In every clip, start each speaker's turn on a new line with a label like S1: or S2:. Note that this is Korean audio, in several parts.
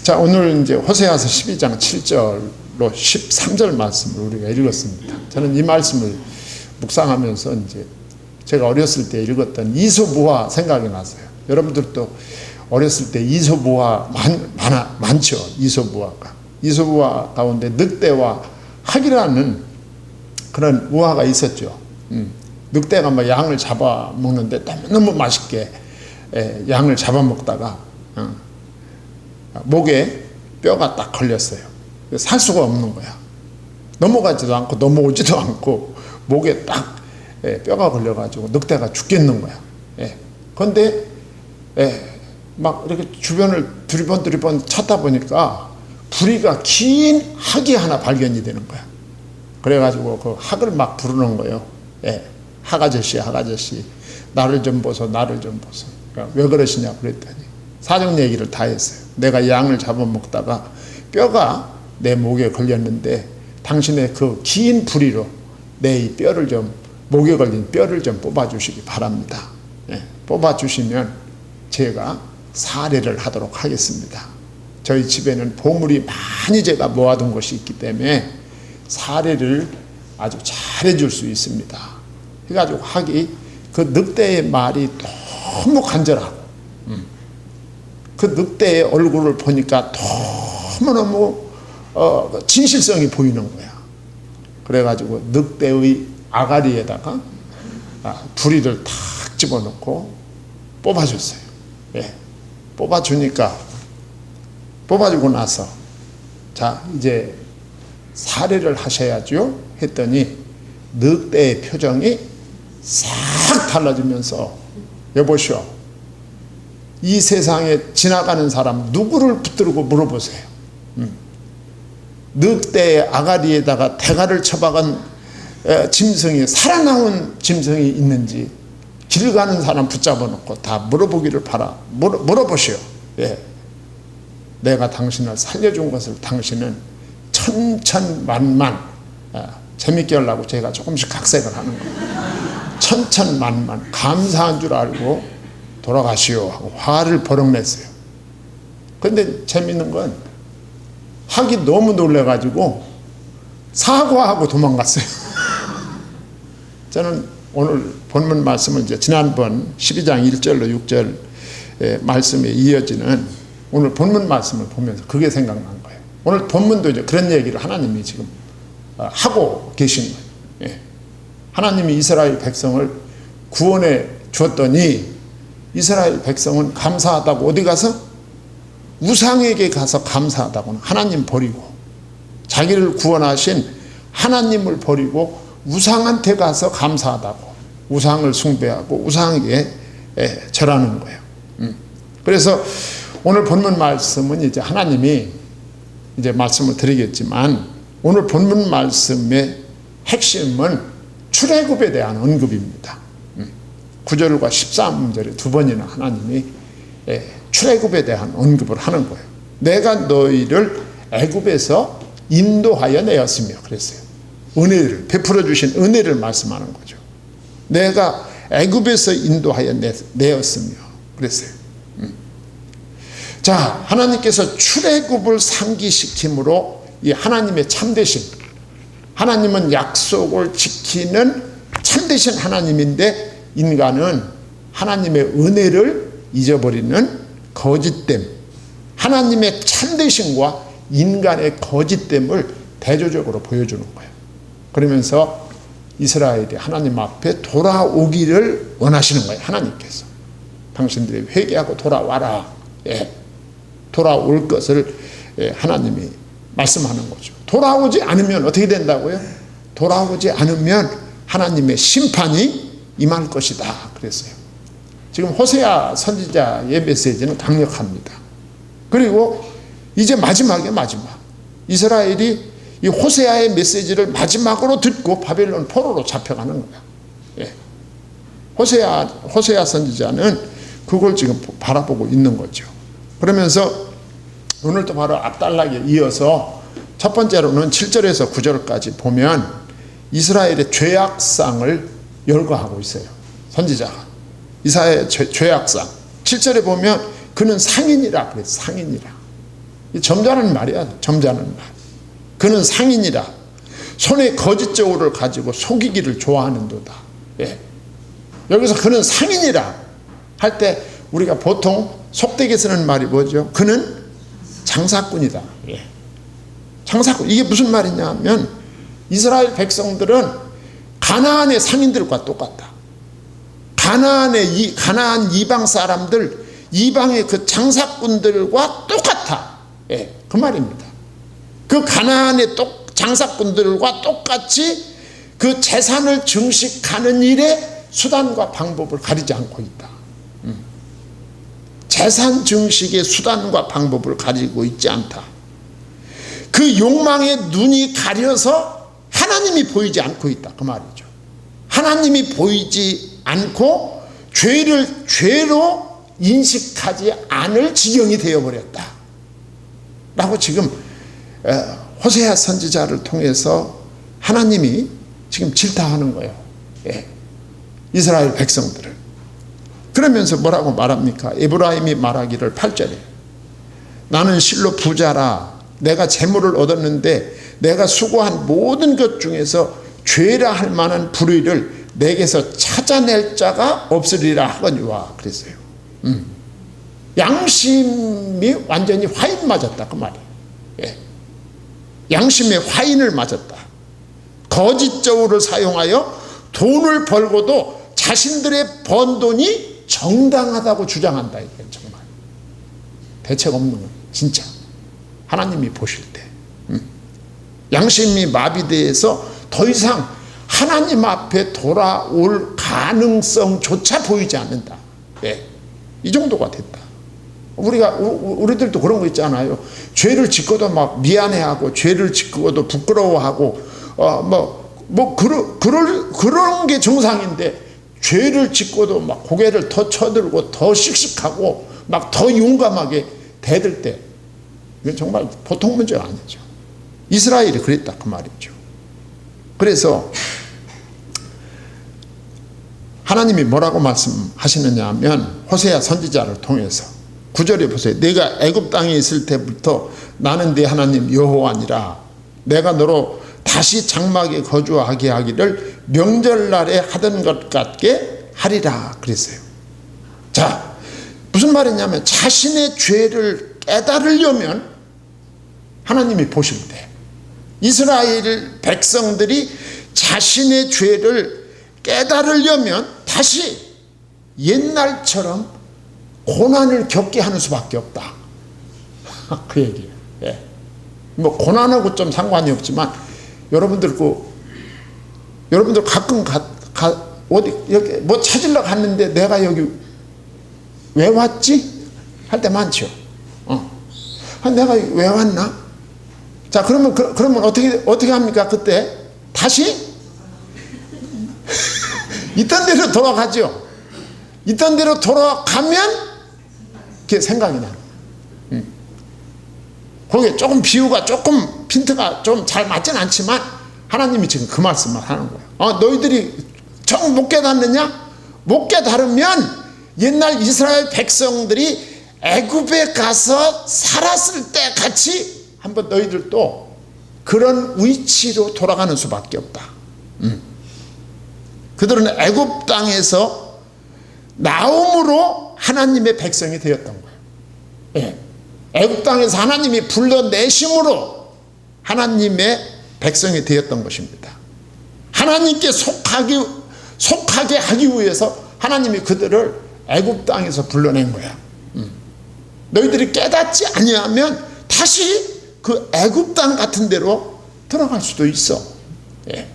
S1: 자, 오늘 이제 호세아서 12장 7절로 13절 말씀을 우리가 읽었습니다. 저는 이 말씀을 묵상하면서 이제 제가 어렸을 때 읽었던 이솝우화 생각이 났어요. 여러분들도 어렸을 때 이솝우화 많죠. 이솝우화가. 이솝우화 가운데 늑대와 학이라는 그런 우화가 있었죠. 늑대가 막 양을 잡아먹는데 너무 맛있게 양을 잡아먹다가 목에 뼈가 딱 걸렸어요. 살 수가 없는 거야. 넘어가지도 않고 넘어오지도 않고 목에 딱 뼈가 걸려가지고 늑대가 죽겠는 거야. 그런데 막 이렇게 주변을 두리번 찾다 보니까 부리가 긴 학이 하나 발견이 되는 거야. 그래가지고 그 학을 막 부르는 거예요. 학아저씨, 학아저씨, 나를 좀 보소, 나를 좀 보소. 그러니까 왜 그러시냐 그랬더니 사정 얘기를 다 했어요. 내가 양을 잡아먹다가 뼈가 내 목에 걸렸는데 당신의 그 긴 부리로 내 이 뼈를 좀, 목에 걸린 뼈를 좀 뽑아주시기 바랍니다. 뽑아주시면 제가 사례를 하도록 하겠습니다. 저희 집에는 보물이 많이 제가 모아둔 것이 있기 때문에 사례를 아주 잘 해줄 수 있습니다. 해가지고 학이 그 늑대의 말이 너무 간절하고 그 늑대의 얼굴을 보니까 너무너무 진실성이 보이는 거야. 그래가지고 늑대의 아가리에다가 부리를 탁 집어넣고 뽑아줬어요. 뽑아주고 나서 자 이제 사례를 하셔야죠 했더니 늑대의 표정이 싹 달라지면서 여보시오, 이 세상에 지나가는 사람 누구를 붙들고 물어보세요. 늑대의 아가리에다가 대가를 쳐박은 짐승이, 살아나온 짐승이 있는지 길 가는 사람 붙잡아 놓고 다 물어보기를 물어보시오. 내가 당신을 살려준 것을 당신은 천천만만, 재밌게 하려고 제가 조금씩 각색을 하는 거예요. 천천만만 감사한 줄 알고 돌아가시오 하고 화를 버럭 냈어요. 근데 재밌는 건 학이 너무 놀래가지고 사과하고 도망갔어요. 저는 오늘 본문 말씀은 이제 지난번 12장 1절로 6절 말씀에 이어지는 오늘 본문 말씀을 보면서 그게 생각난 거예요. 오늘 본문도 이제 그런 얘기를 하나님이 지금 하고 계신 거예요. 하나님이 이스라엘 백성을 구원해 주었더니 이스라엘 백성은 감사하다고 어디 가서? 우상에게 가서 감사하다고는 하나님 버리고 자기를 구원하신 하나님을 버리고 우상한테 가서 감사하다고 우상을 숭배하고 우상에게 절하는 거예요. 그래서 오늘 본문 말씀은 이제 하나님이 이제 말씀을 드리겠지만 오늘 본문 말씀의 핵심은 출애굽에 대한 언급입니다. 9절과 13절에 두 번이나 하나님이 출애굽에 대한 언급을 하는 거예요. 내가 너희를 애굽에서 인도하여 내었으며 그랬어요. 은혜를 베풀어 주신 은혜를 말씀하는 거죠. 내가 애굽에서 인도하여 내었으며 그랬어요. 자, 하나님께서 출애굽을 상기시킴으로 이 하나님의 참되신, 하나님은 약속을 지키는 참되신 하나님인데 인간은 하나님의 은혜를 잊어버리는 거짓됨, 하나님의 참되심과 인간의 거짓됨을 대조적으로 보여주는 거예요. 그러면서 이스라엘이 하나님 앞에 돌아오기를 원하시는 거예요. 하나님께서 당신들이 회개하고 돌아와라, 돌아올 것을 하나님이 말씀하는 거죠. 돌아오지 않으면 어떻게 된다고요? 돌아오지 않으면 하나님의 심판이 임할 것이다 그랬어요. 지금 호세아 선지자의 메시지는 강력합니다. 그리고 이제 마지막 이스라엘이 이 호세아의 메시지를 마지막으로 듣고 바벨론 포로로 잡혀가는 거야. 호세아 선지자는 그걸 지금 바라보고 있는 거죠. 그러면서 오늘도 바로 앞달락에 이어서 첫 번째로는 7절에서 9절까지 보면 이스라엘의 죄악상을 열거하고 있어요. 선지자가 이사야의 죄악상 7절에 보면 그는 상인이라 그랬어요. 상인이라. 이 점잖은 말이야. 점잖은 말. 그는 상인이라 손에 거짓 저울을 가지고 속이기를 좋아하는도다. 예. 여기서 그는 상인이라 할 때 우리가 보통 속되게 쓰는 말이 뭐죠? 그는 장사꾼이다. 예. 장사꾼. 이게 무슨 말이냐면 이스라엘 백성들은 가나안의 상인들과 똑같다. 가나안 이방 사람들, 이방의 그 장사꾼들과 똑같아. 예, 그 말입니다. 그 가나안의 장사꾼들과 똑같이 그 재산을 증식하는 일에 수단과 방법을 가리지 않고 있다. 재산 증식의 수단과 방법을 가지고 있지 않다. 그 욕망에 눈이 가려서 하나님이 보이지 않고 있다. 그 말이죠. 하나님이 보이지 않고 죄를 죄로 인식하지 않을 지경이 되어버렸다 라고 지금 호세아 선지자를 통해서 하나님이 지금 질타하는 거예요. 예. 이스라엘 백성들을. 그러면서 뭐라고 말합니까? 에브라임이 말하기를 8절에 나는 실로 부자라 내가 재물을 얻었는데 내가 수고한 모든 것 중에서 죄라 할 만한 불의를 내게서 찾아낼 자가 없으리라 하거니와 그랬어요. 양심이 완전히 화인 맞았다 그 말이에요. 예. 양심의 화인을 맞았다. 거짓 저울을 사용하여 돈을 벌고도 자신들의 번 돈이 정당하다고 주장한다. 이게 정말 대책 없는 거예요. 진짜 하나님이 보실 때 양심이 마비돼서 더 이상 하나님 앞에 돌아올 가능성조차 보이지 않는다. 예. 이 정도가 됐다. 우리들도 그런 거 있잖아요. 죄를 짓고도 막 미안해하고 죄를 짓고도 부끄러워하고 그런 게 정상인데 죄를 짓고도 막 고개를 더 쳐들고 더 씩씩하고 막 더 용감하게 대들 때 이건 정말 보통 문제가 아니죠. 이스라엘이 그랬다 그 말이죠. 그래서 하나님이 뭐라고 말씀하시느냐 하면 호세아 선지자를 통해서 9절에 보세요. 내가 애굽 땅에 있을 때부터 나는 네 하나님 여호와니라 내가 너로 다시 장막에 거주하게 하기를 명절날에 하던 것 같게 하리라 그랬어요. 자, 무슨 말이냐면 자신의 죄를 깨달으려면 하나님이 보실 때 이스라엘 백성들이 자신의 죄를 깨달으려면 다시 옛날처럼 고난을 겪게 하는 수밖에 없다. 그 얘기예요. 예. 뭐 고난하고 좀 상관이 없지만 여러분들 가끔 어디 여기 뭐 찾으러 갔는데 내가 여기 왜 왔지? 할 때 많죠. 내가 왜 왔나? 자, 그러면 어떻게 합니까? 그때 다시 있던 데로 돌아가죠. 있던 데로 돌아가면 그게 생각이 나. 거기에 조금 비유가 조금 핀트가 좀 잘 맞진 않지만 하나님이 지금 그 말씀을 하는 거예요. 너희들이 정 못 깨닫느냐? 못 깨달으면 옛날 이스라엘 백성들이 애굽에 가서 살았을 때 같이 한번 너희들도 그런 위치로 돌아가는 수밖에 없다. 그들은 애굽 땅에서 나옴으로 하나님의 백성이 되었던 거예요. 예. 애굽 땅에서 하나님이 불러내심으로 하나님의 백성이 되었던 것입니다. 하나님께 속하게 하기 위해서 하나님이 그들을 애굽 땅에서 불러낸 거야. 너희들이 깨닫지 아니하면 다시 그 애굽 땅 같은 데로 들어갈 수도 있어. 예.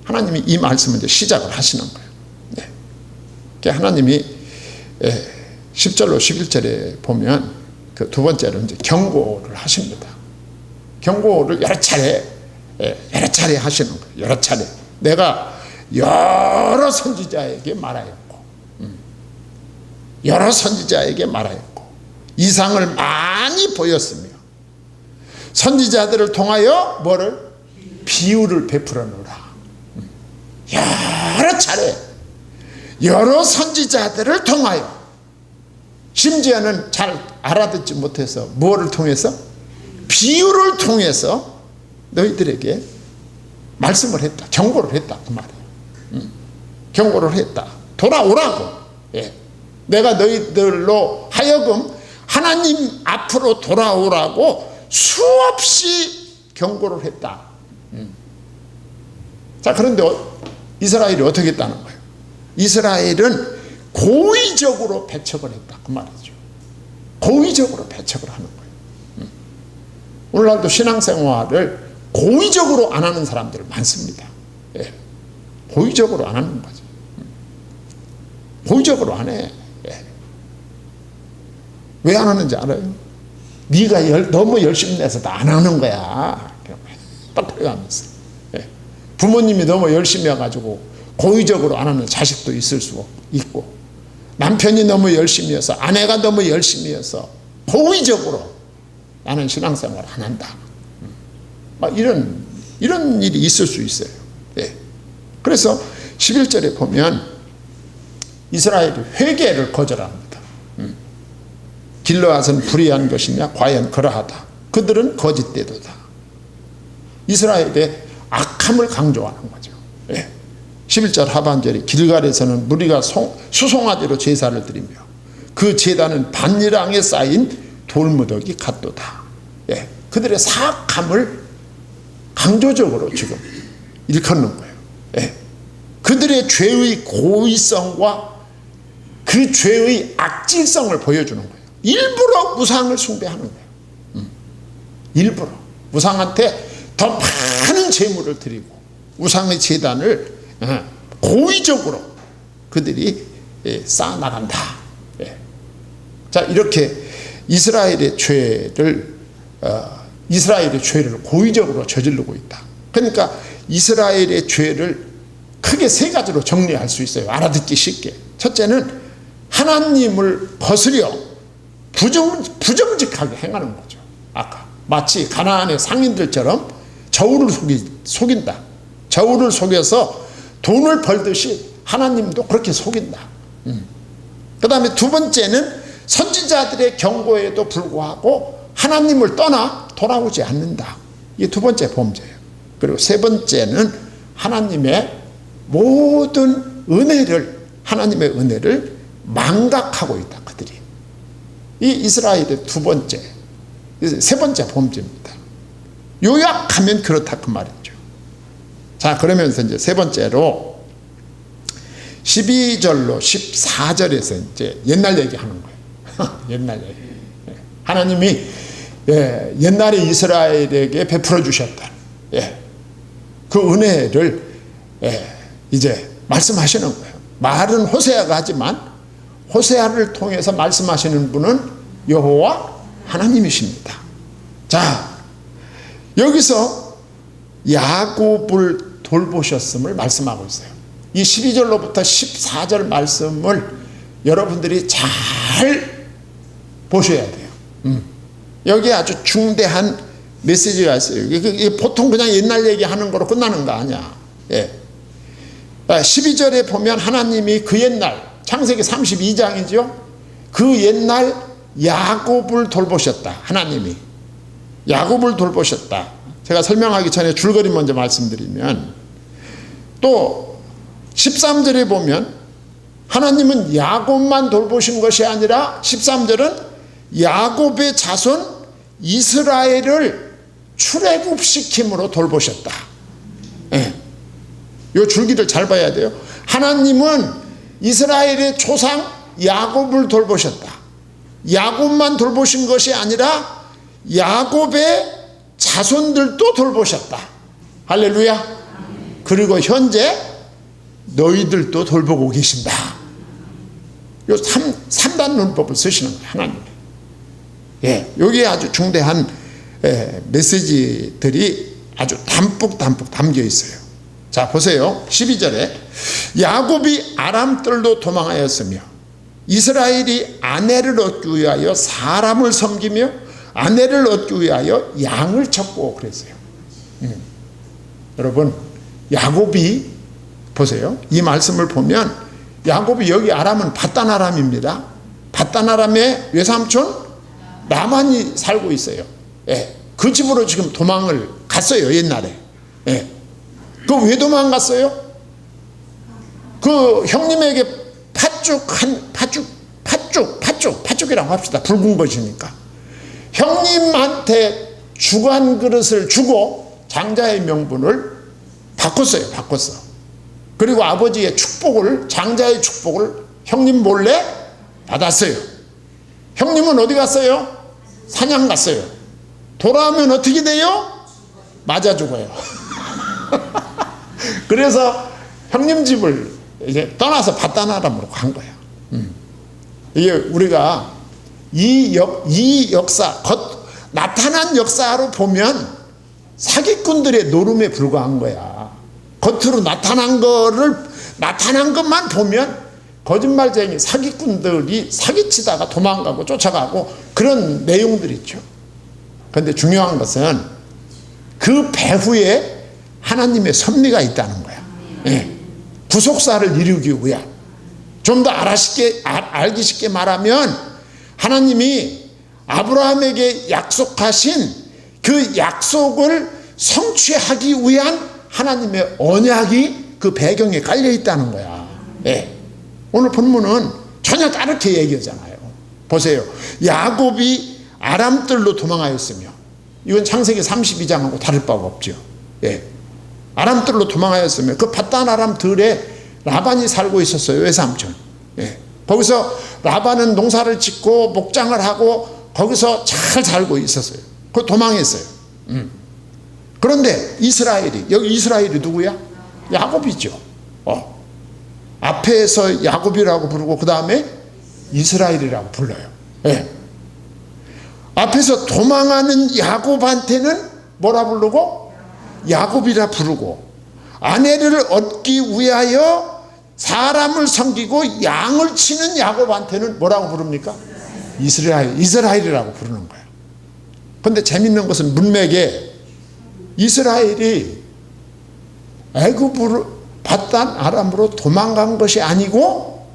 S1: 하나님이 이 말씀을 이제 시작을 하시는 거예요. 네. 하나님이 10절로 11절에 보면 그 두 번째로 이제 경고를 하십니다. 경고를 여러 차례 하시는 거예요. 여러 차례. 내가 여러 선지자에게 말하였고, 여러 선지자에게 말하였고, 이상을 많이 보였으며, 선지자들을 통하여 뭐를? 비유를 베풀어 놓으라. 여러 차례, 여러 선지자들을 통하여 심지어는 잘 알아듣지 못해서 무엇을 통해서? 비유를 통해서 너희들에게 말씀을 했다. 경고를 했다. 그 말이에요. 경고를 했다. 돌아오라고. 예. 내가 너희들로 하여금 하나님 앞으로 돌아오라고 수없이 경고를 했다. 자, 그런데 이스라엘이 어떻게 했다는 거예요? 이스라엘은 고의적으로 배척을 했다. 그 말이죠. 고의적으로 배척을 하는 거예요. 오늘날도 신앙생활을 고의적으로 안 하는 사람들 많습니다. 예. 고의적으로 안 하는 거죠. 고의적으로 안 해. 예. 왜 안 하는지 알아요? 네가 너무 열심히 내서 다 안 하는 거야. 딱 그래가면서. 예. 부모님이 너무 열심히 해가지고 고의적으로 안 하는 자식도 있을 수 있고, 남편이 너무 열심히 해서, 아내가 너무 열심히 해서 고의적으로 나는 신앙생활 안 한다. 막 이런 일이 있을 수 있어요. 예. 그래서 11절에 보면 이스라엘이 회개를 거절합니다. 길르앗은 불의한 것이냐? 과연 그러하다. 그들은 거짓되도다. 이스라엘의 악함을 강조하는 거죠. 예. 11절 하반절에 길갈에서는 무리가 수송아지로 제사를 드리며 그 제단은 반일항에 쌓인 돌무더기 같도다. 예. 그들의 사악함을 강조적으로 지금 일컫는 거예요. 예. 그들의 죄의 고의성과 그 죄의 악질성을 보여주는 거예요. 일부러 우상을 숭배하는 거예요. 일부러 우상한테 더 많은 재물을 드리고 우상의 제단을 고의적으로 그들이 쌓아나간다. 자, 이렇게 이스라엘의 죄를 고의적으로 저지르고 있다. 그러니까 이스라엘의 죄를 크게 세 가지로 정리할 수 있어요. 알아듣기 쉽게. 첫째는 하나님을 거스려 부정직하게 행하는 거죠. 아까 마치 가나안의 상인들처럼 저울을 속인다. 저울을 속여서 돈을 벌듯이 하나님도 그렇게 속인다. 그 다음에 두 번째는 선지자들의 경고에도 불구하고 하나님을 떠나 돌아오지 않는다. 이게 두 번째 범죄예요. 그리고 세 번째는 하나님의 모든 하나님의 은혜를 망각하고 있다. 그들이. 이 이스라엘의 세 번째 범죄입니다. 요약하면 그렇다. 그 말이죠. 자, 그러면서 이제 세 번째로 12절로 14절에서 이제 옛날 얘기하는 거예요. 옛날 얘기. 하나님이 옛날에 이스라엘에게 베풀어 주셨다. 그 은혜를 이제 말씀하시는 거예요. 말은 호세아가 하지만 호세아를 통해서 말씀하시는 분은 여호와 하나님이십니다. 자, 여기서 야곱을 돌보셨음을 말씀하고 있어요. 이 12절로부터 14절 말씀을 여러분들이 잘 보셔야 돼요. 여기에 아주 중대한 메시지가 있어요. 이게 보통 그냥 옛날 얘기하는 거로 끝나는 거 아니야. 12절에 보면 하나님이 그 옛날, 창세기 32장이죠. 그 옛날 야곱을 돌보셨다. 하나님이 야곱을 돌보셨다. 제가 설명하기 전에 줄거리 먼저 말씀드리면, 또 13절에 보면 하나님은 야곱만 돌보신 것이 아니라 13절은 야곱의 자손 이스라엘을 출애굽시킴으로 돌보셨다. 이 줄기를 잘 봐야 돼요. 하나님은 이스라엘의 조상 야곱을 돌보셨다. 야곱만 돌보신 것이 아니라 야곱의 자손들도 돌보셨다. 할렐루야. 그리고 현재 너희들도 돌보고 계신다. 요 3단 논법을 쓰시는 거예요. 하나님. 여기에 아주 중대한 메시지들이 아주 담뿍 담겨 있어요. 자, 보세요. 12절에 야곱이 아람 뜰로 도망하였으며 이스라엘이 아내를 얻기 위하여 사람을 섬기며 아내를 얻기 위하여 양을 쳤고 그랬어요. 여러분, 야곱이 보세요. 이 말씀을 보면 야곱이, 여기 아람은 바단 아람입니다. 밧단 아람의 외삼촌 라반이 살고 있어요. 예. 그 집으로 지금 도망을 갔어요, 옛날에. 예. 그 왜 도망갔어요? 그 형님에게 팥죽이라고 합시다. 붉은 것이니까. 형님한테 주관 그릇을 주고 장자의 명분을 바꿨어. 그리고 아버지의 축복을, 장자의 축복을 형님 몰래 받았어요. 형님은 어디 갔어요? 사냥 갔어요. 돌아오면 어떻게 돼요? 맞아 죽어요. 그래서 형님 집을 이제 떠나서 밧단 아람으로 간 거야. 이게 우리가 이 역사, 나타난 역사로 보면 사기꾼들의 노름에 불과한 거야. 겉으로 나타난 것만 보면 거짓말쟁이 사기꾼들이 사기치다가 도망가고 쫓아가고 그런 내용들이 있죠. 그런데 중요한 것은 그 배후에 하나님의 섭리가 있다는 거야. 예. 구속사를 이루기 위한. 좀 더 알기 쉽게 말하면 하나님이 아브라함에게 약속하신 그 약속을 성취하기 위한 하나님의 언약이 그 배경에 깔려 있다는 거야. 예. 오늘 본문은 전혀 다르게 얘기하잖아요. 보세요. 야곱이 아람들로 도망하였으며, 이건 창세기 32장하고 다를 바가 없죠. 예. 아람들로 도망하였으며 그 밧단 아람 들에 라반이 살고 있었어요. 외삼촌. 예. 거기서 라반은 농사를 짓고 목장을 하고 거기서 잘 살고 있었어요. 그 도망했어요. 그런데 여기 이스라엘이 누구야? 야곱이죠. 앞에서 야곱이라고 부르고 그 다음에 이스라엘이라고 불러요. 예. 앞에서 도망하는 야곱한테는 뭐라 부르고? 야곱이라 부르고, 아내를 얻기 위하여 사람을 섬기고 양을 치는 야곱한테는 뭐라고 부릅니까? 이스라엘이라고 부르는 거예요. 그런데 재밌는 것은 문맥에 이스라엘이 애굽으로 밧단 아람으로 도망간 것이 아니고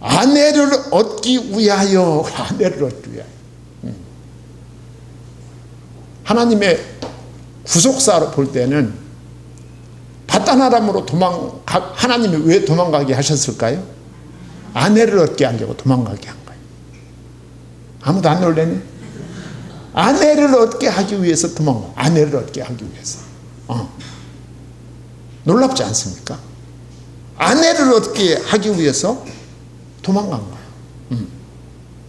S1: 아내를 얻기 위하여. 하나님의 구속사로 볼 때는 밧단 아람으로 하나님이 왜 도망가게 하셨을까요? 아내를 얻게 하려고 도망가게 한 거예요. 아무도 안 놀래네? 아내를 얻게 하기 위해서 아내를 얻게 하기 위해서. 놀랍지 않습니까? 아내를 얻게 하기 위해서 도망간 거예요.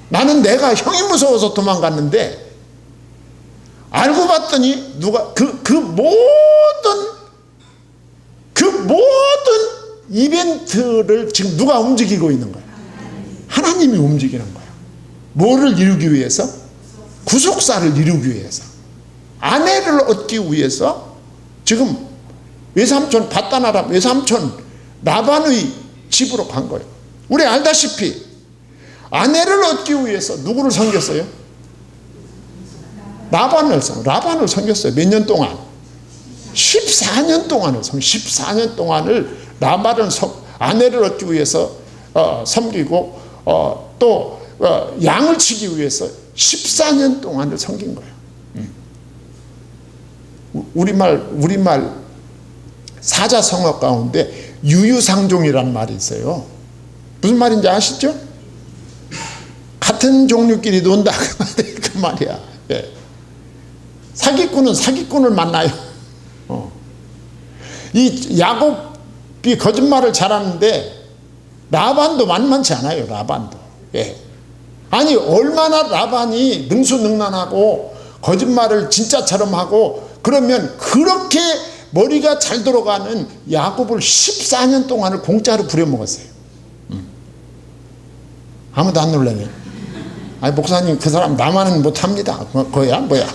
S1: 나는 내가 형이 무서워서 도망갔는데 알고 봤더니 누가 그 모든 이벤트를 지금 누가 움직이고 있는 거예요? 하나님이 움직이는 거예요. 뭐를 이루기 위해서? 구속사를 이루기 위해서. 아내를 얻기 위해서 지금 외삼촌 밧단 아람 외삼촌 라반의 집으로 간 거예요. 우리 알다시피 아내를 얻기 위해서 누구를 섬겼어요? 라반을 섬겼어요. 몇 년 동안? 14년 동안을 라반을 아내를 얻기 위해서 섬기고 또 양을 치기 위해서 14년 동안을 섬긴 거예요. 우리말 사자성어 가운데 유유상종이라는 말이 있어요. 무슨 말인지 아시죠? 같은 종류끼리 논다 그 말이야. 예. 사기꾼은 사기꾼을 만나요. 이 야곱이 거짓말을 잘하는데 라반도 만만치 않아요. 라반도. 예. 아니 얼마나 라반이 능수능란하고 거짓말을 진짜처럼 하고 그러면 그렇게 머리가 잘 돌아가는 야곱을 14년 동안을 공짜로 부려먹었어요. 아무도 안 놀라네. 아니 목사님 그 사람 나만은 못합니다. 그거야 뭐야.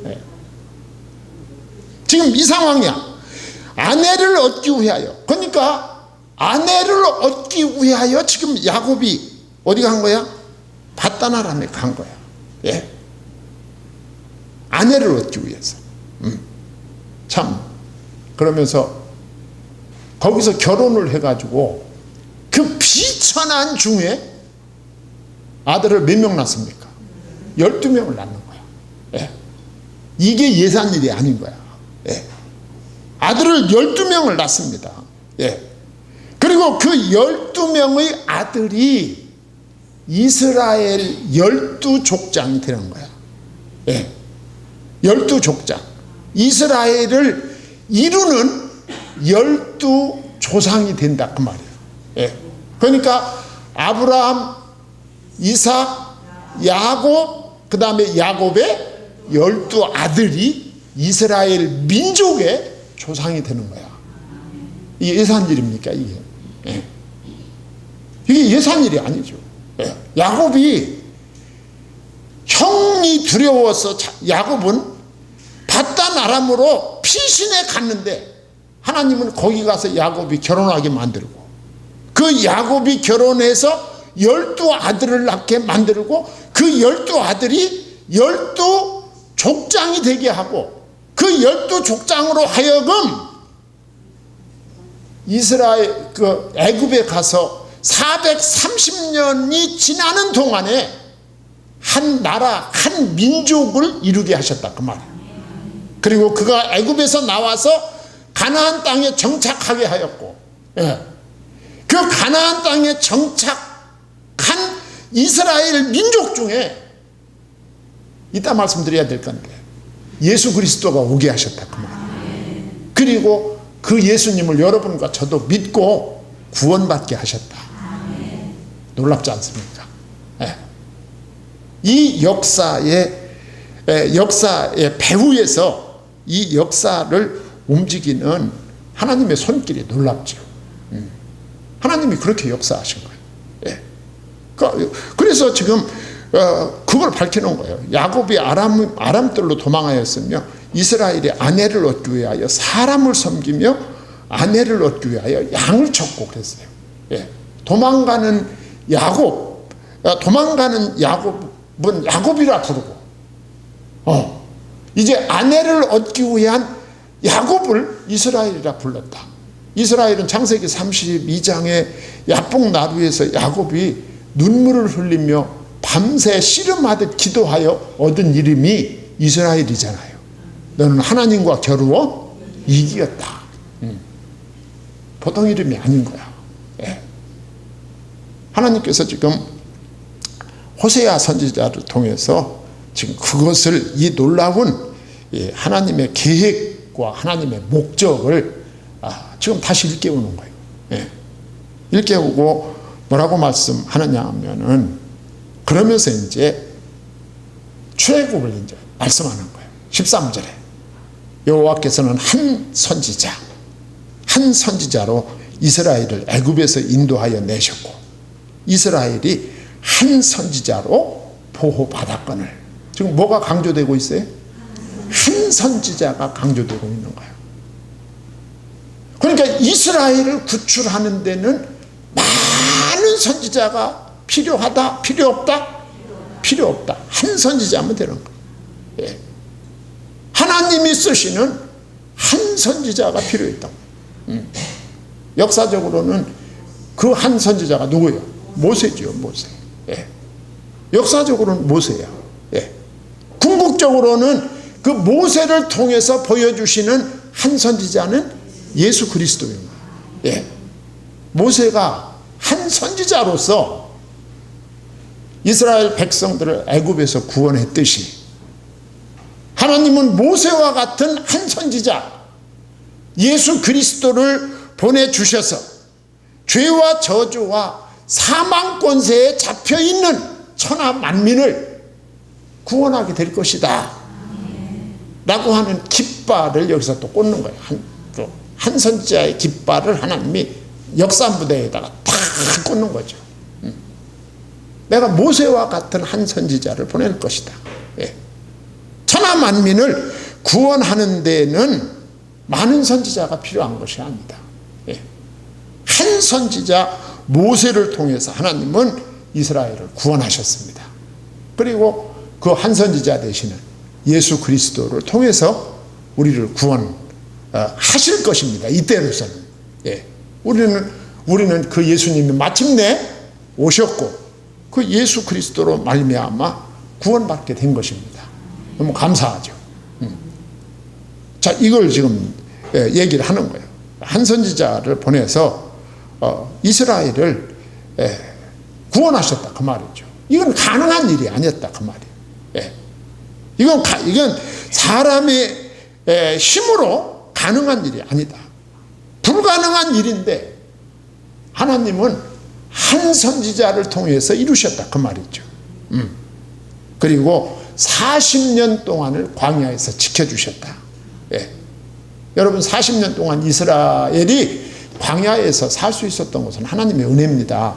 S1: 네. 지금 이 상황이야. 아내를 얻기 위하여. 그러니까 아내를 얻기 위하여 지금 야곱이 어디 간 거야? 밧단 아람에 간 거야. 예. 아내를 얻기 위해서. 참 그러면서 거기서 결혼을 해가지고 그 비천한 중에 아들을 몇 명 낳습니까? 12명을 낳는 거야. 예. 이게 예산일이 아닌 거야. 예. 아들을 12명을 낳습니다. 예. 그리고 그 12명의 아들이 이스라엘 12족장이 되는 거야. 예. 12족장. 이스라엘을 이루는 12조상이 된다 그 말이에요. 예. 그러니까 아브라함, 이삭, 야곱, 그 다음에 야곱의 12아들이 이스라엘 민족의 조상이 되는 거야. 이게 예산일입니까 이게? 예. 이게 예산일이 아니죠. 예. 야곱이 형이 두려워서 야곱은 바단 아람으로 피신해 갔는데 하나님은 거기 가서 야곱이 결혼하게 만들고 그 야곱이 결혼해서 12아들을 낳게 만들고 그 12아들이 12족장이 되게 하고 그 12족장으로 하여금 이스라엘 그 애굽에 가서 430년이 지나는 동안에 한 나라 한 민족을 이루게 하셨다 그 말이에요. 그리고 그가 애굽에서 나와서 가나안 땅에 정착하게 하였고, 예. 그 가나안 땅에 정착한 이스라엘 민족 중에 이따 말씀드려야 될 건데 예수 그리스도가 오게 하셨다 그 말이에요. 그리고 그 예수님을 여러분과 저도 믿고 구원받게 하셨다. 놀랍지 않습니까? 예. 이 역사의 배후에서 이 역사를 움직이는 하나님의 손길이 놀랍죠. 하나님이 그렇게 역사하신 거예요. 예. 그래서 지금 그걸 밝히는 거예요. 야곱이 아람 뜰로 도망하였으며 이스라엘이 아내를 얻기 위하여 사람을 섬기며 아내를 얻기 위하여 양을 쳤고 그랬어요. 예. 도망가는 야곱은 야곱이라 부르고 이제 아내를 얻기 위한 야곱을 이스라엘이라 불렀다. 이스라엘은 창세기 32장의 야복나루에서 야곱이 눈물을 흘리며 밤새 씨름하듯 기도하여 얻은 이름이 이스라엘이잖아요. 너는 하나님과 겨루어 이기었다. 보통 이름이 아닌 거야. 예. 하나님께서 지금 호세아 선지자를 통해서 지금 그것을 이 놀라운 하나님의 계획과 하나님의 목적을 지금 다시 일깨우는 거예요. 예. 일깨우고 뭐라고 말씀하느냐 하면은 그러면서 이제 출애굽을 이제 말씀하는 거예요. 13절에 여호와께서는 한 선지자로 이스라엘을 애굽에서 인도하여 내셨고 이스라엘이 한 선지자로 보호받았거늘. 지금 뭐가 강조되고 있어요? 한 선지자가 강조되고 있는 거예요. 그러니까 이스라엘을 구출하는 데는 많은 선지자가 필요하다? 필요 없다? 필요 없다. 한 선지자면 되는 거예요. 예. 하나님이 쓰시는 한 선지자가 필요했다. 역사적으로는 그 한 선지자가 누구예요? 모세죠, 모세. 예. 역사적으로는 모세야. 예. 궁극적으로는 그 모세를 통해서 보여주시는 한 선지자는 예수 그리스도입니다. 예. 모세가 한 선지자로서 이스라엘 백성들을 애굽에서 구원했듯이 하나님은 모세와 같은 한 선지자 예수 그리스도를 보내주셔서 죄와 저주와 사망 권세에 잡혀있는 천하 만민을 구원하게 될 것이다 라고 하는 깃발을 여기서 또 꽂는 거예요. 한 선지자의 깃발을 하나님이 역사 무대에다가 탁 꽂는 거죠. 내가 모세와 같은 한 선지자를 보낼 것이다. 예. 천하 만민을 구원하는 데는 많은 선지자가 필요한 것이 아니다. 예. 한 선지자 모세를 통해서 하나님은 이스라엘을 구원하셨습니다. 그리고 그 한 선지자 되시는 예수 그리스도를 통해서 우리를 구원하실 것입니다. 이때로서는. 예. 우리는 그 예수님이 마침내 오셨고 그 예수 그리스도로 말미암아 구원받게 된 것입니다. 너무 감사하죠. 자, 이걸 지금 얘기를 하는 거예요. 한 선지자를 보내서 이스라엘을 구원하셨다 그 말이죠. 이건 가능한 일이 아니었다 그 말이에요. 이건 사람의 힘으로 가능한 일이 아니다. 불가능한 일인데 하나님은 한 선지자를 통해서 이루셨다 그 말이죠. 그리고 40년 동안을 광야에서 지켜주셨다. 여러분 40년 동안 이스라엘이 광야에서 살 수 있었던 것은 하나님의 은혜입니다.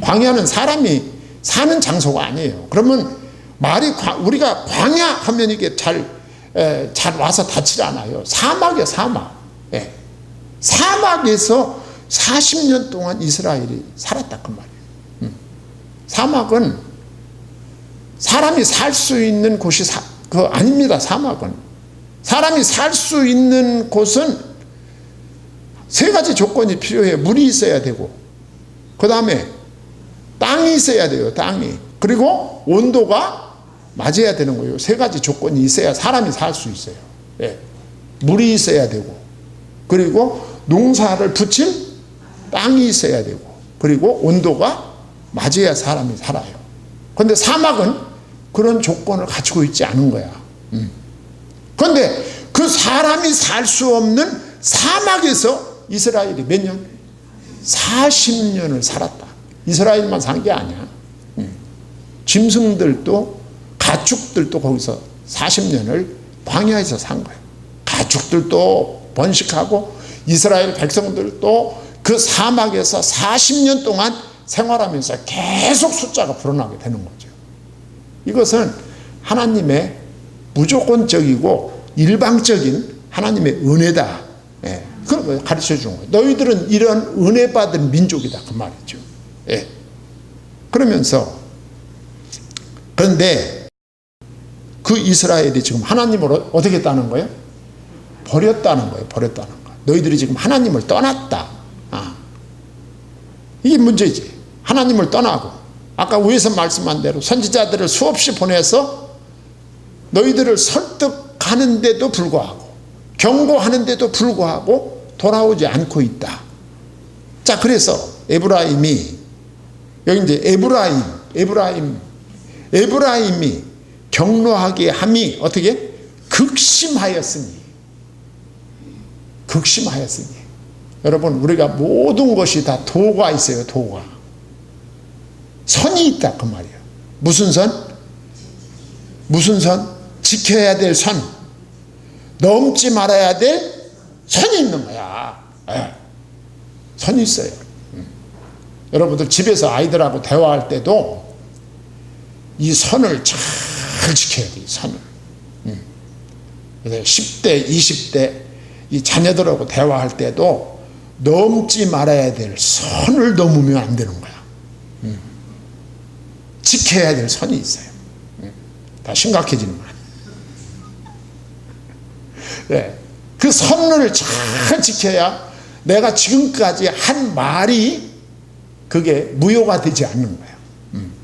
S1: 광야는 사람이 사는 장소가 아니에요. 그러면 우리가 광야 하면 이게 잘 와서 닿지 않아요. 사막이에요, 사막. 사막에서 40년 동안 이스라엘이 살았다 그 말이에요. 사막은 사람이 살 수 있는 곳이 아닙니다. 사막은 사람이 살 수 있는 곳은 세 가지 조건이 필요해요. 물이 있어야 되고, 그 다음에 땅이 있어야 돼요. 땅이. 그리고 온도가 맞아야 되는 거예요. 세 가지 조건이 있어야 사람이 살 수 있어요. 물이 있어야 되고, 그리고 농사를 붙일 땅이 있어야 되고, 그리고 온도가 맞아야 사람이 살아요. 그런데 사막은 그런 조건을 갖추고 있지 않은 거야. 그런데 그 사람이 살 수 없는 사막에서 이스라엘이 몇 년? 40년을 살았다. 이스라엘만 산 게 아니야. 짐승들도 가축들도 거기서 40년을 광야에서 산 거예요. 가축들도 번식하고 이스라엘 백성들도 그 사막에서 40년 동안 생활하면서 계속 숫자가 불어나게 되는 거죠. 이것은 하나님의 무조건적이고 일방적인 하나님의 은혜다. 그런 걸 가르쳐 주는 거예요. 너희들은 이런 은혜 받은 민족이다 그 말이죠. 그런데 그 이스라엘이 지금 하나님을 어떻게 했다는 거예요? 버렸다는 거예요. 버렸다는 거. 너희들이 지금 하나님을 떠났다. 이게 문제지. 하나님을 떠나고 아까 위에서 말씀한 대로 선지자들을 수없이 보내서 너희들을 설득하는데도 불구하고 경고하는데도 불구하고 돌아오지 않고 있다. 자, 그래서 에브라임이 여기 이제 에브라임이 경로하게 함이 어떻게? 극심하였으니. 여러분, 우리가 모든 것이 다 도가 있어요. 도가. 선이 있다 그 말이에요. 무슨 선? 지켜야 될 선. 넘지 말아야 될 선이 있는 거야. 선이 있어요. 여러분들 집에서 아이들하고 대화할 때도 이 선을 잘 지켜야 돼요. 선을. 10대, 20대 이 자녀들하고 대화할 때도 넘지 말아야 될 선을 넘으면 안 되는 거야. 지켜야 될 선이 있어요. 다 심각해지는 거야. 그 선을 잘 지켜야 내가 지금까지 한 말이 그게 무효가 되지 않는 거예요.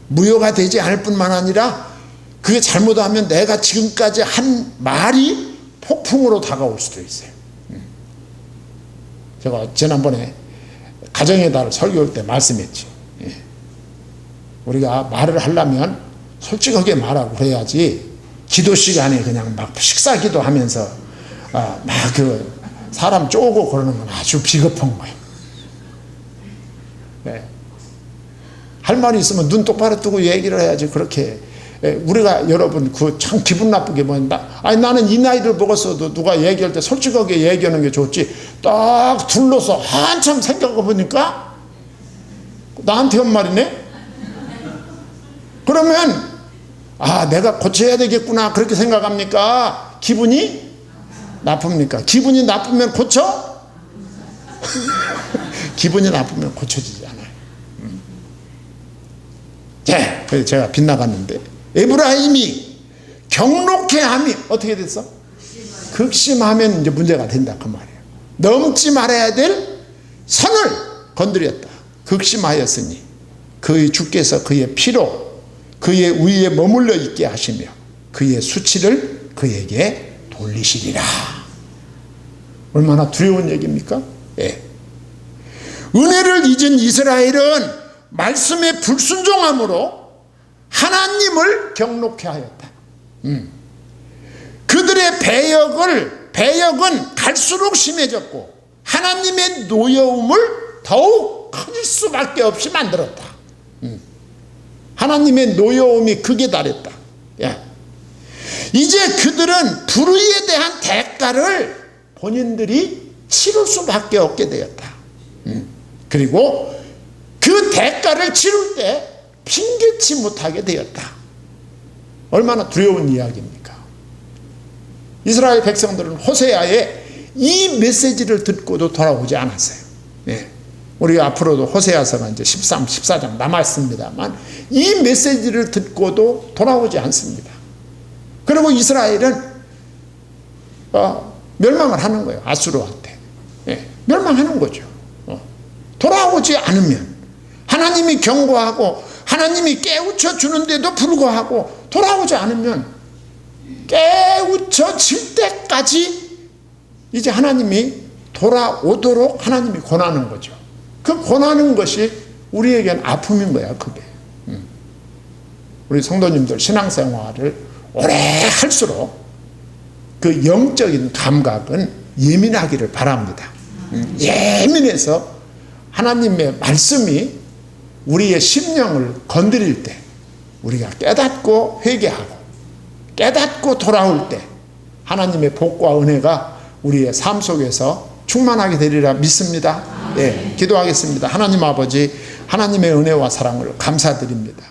S1: 무효가 되지 않을 뿐만 아니라 그게 잘못하면 내가 지금까지 한 말이 폭풍으로 다가올 수도 있어요. 제가 지난번에 가정의 달 설교할 때 말씀했지. 우리가 말을 하려면 솔직하게 말하고 그래야지 기도 시간에 그냥 막 식사 기도하면서 막 그 사람 쪼고 그러는 건 아주 비겁한 거예요. 할 말이 있으면 눈 똑바로 뜨고 얘기를 해야지. 그렇게 우리가 여러분 그 참 기분 나쁘게 나는 이 나이를 먹었어도 누가 얘기할 때 솔직하게 얘기하는 게 좋지. 딱 둘러서 한참 생각해 보니까 나한테 한 말이네. 그러면 내가 고쳐야 되겠구나 그렇게 생각합니까? 기분이 나쁩니까? 기분이 나쁘면 고쳐? 기분이 나쁘면 고쳐지지 않아요. 그래서 제가 빗나갔는데 에브라임이 경록해 함이 어떻게 됐어? 극심하면 이제 문제가 된다 그 말이에요. 넘지 말아야 될 선을 건드렸다. 극심하였으니. 그의 주께서 그의 피로 그의 위에 머물러 있게 하시며 그의 수치를 그에게 돌리시리라. 얼마나 두려운 얘기입니까? 예. 은혜를 잊은 이스라엘은 말씀에 불순종함으로 하나님을 경록해 하였다. 그들의 배역은 갈수록 심해졌고 하나님의 노여움을 더욱 커질 수밖에 없이 만들었다. 하나님의 노여움이 극에 달했다. 예. 이제 그들은 불의에 대한 대가를 본인들이 치를 수밖에 없게 되었다. 그리고 그 대가를 치를 때 핑계치 못하게 되었다. 얼마나 두려운 이야기입니까? 이스라엘 백성들은 호세아의 이 메시지를 듣고도 돌아오지 않았어요. 네. 우리가 앞으로도 호세아서가 이제 13, 14장 남았습니다만 이 메시지를 듣고도 돌아오지 않습니다. 그리고 이스라엘은 멸망을 하는 거예요. 아수르한테. 네. 멸망하는 거죠. 돌아오지 않으면 하나님이 경고하고 하나님이 깨우쳐 주는데도 불구하고 돌아오지 않으면 깨우쳐질 때까지 이제 하나님이 돌아오도록 하나님이 권하는 거죠. 그 권하는 것이 우리에겐 아픔인 거야, 그게. 우리 성도님들 신앙생활을 오래 할수록 그 영적인 감각은 예민하기를 바랍니다. 예민해서 하나님의 말씀이 우리의 심령을 건드릴 때 우리가 깨닫고 회개하고 깨닫고 돌아올 때 하나님의 복과 은혜가 우리의 삶 속에서 충만하게 되리라 믿습니다. 네, 기도하겠습니다. 하나님 아버지, 하나님의 은혜와 사랑을 감사드립니다.